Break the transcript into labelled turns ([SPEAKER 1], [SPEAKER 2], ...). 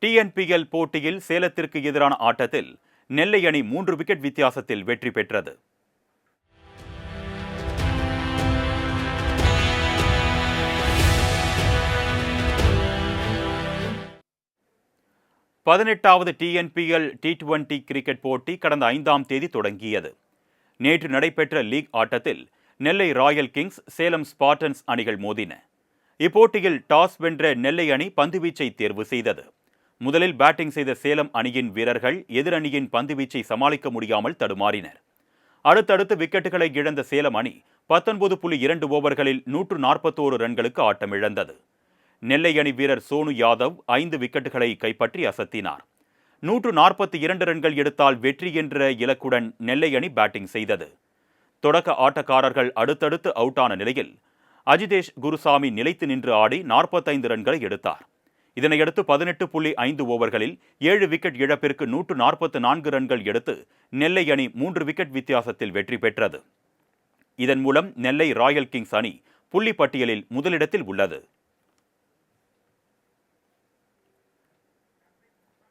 [SPEAKER 1] TNPL போட்டியில் சேலத்திற்கு எதிரான ஆட்டத்தில் நெல்லை அணி 3 விக்கெட் வித்தியாசத்தில் வெற்றி பெற்றது. பதினெட்டாவது டிஎன்பிஎல் T20 கிரிக்கெட் போட்டி கடந்த 5ஆம் தேதி தொடங்கியது. நேற்று நடைபெற்ற லீக் ஆட்டத்தில் நெல்லை ராயல் கிங்ஸ், சேலம் ஸ்பார்டன்ஸ் அணிகள் மோதின. இப்போட்டியில் டாஸ் வென்ற நெல்லை அணி பந்துவீச்சை தேர்வு செய்தது. முதலில் பேட்டிங் செய்த சேலம் அணியின் வீரர்கள் எதிரணியின் பந்துவீச்சை சமாளிக்க முடியாமல் தடுமாறினர். அடுத்தடுத்து விக்கெட்டுகளை இழந்த சேலம் அணி 19.2 ஓவர்களில் 141 ரன்களுக்கு ஆட்டமிழந்தது. நெல்லை அணி வீரர் சோனு யாதவ் 5 விக்கெட்டுகளை கைப்பற்றி அசத்தினார். 142 ரன்கள் எடுத்தால் வெற்றி என்ற இலக்குடன் நெல்லை அணி பேட்டிங் செய்தது. தொடக்க ஆட்டக்காரர்கள் அடுத்தடுத்து அவுட்டான நிலையில் அஜிதேஷ் குருசாமி நிலைத்து நின்று ஆடி 45 ரன்களை எடுத்தார். இதனையடுத்து 18.5 ஓவர்களில் 7 விக்கெட் இழப்பிற்கு 144 ரன்கள் எடுத்து நெல்லை அணி 3 விக்கெட் வித்தியாசத்தில் வெற்றி பெற்றது. இதன் மூலம் நெல்லை ராயல் கிங்ஸ் அணி புள்ளி பட்டியலில் முதலிடத்தில் உள்ளது.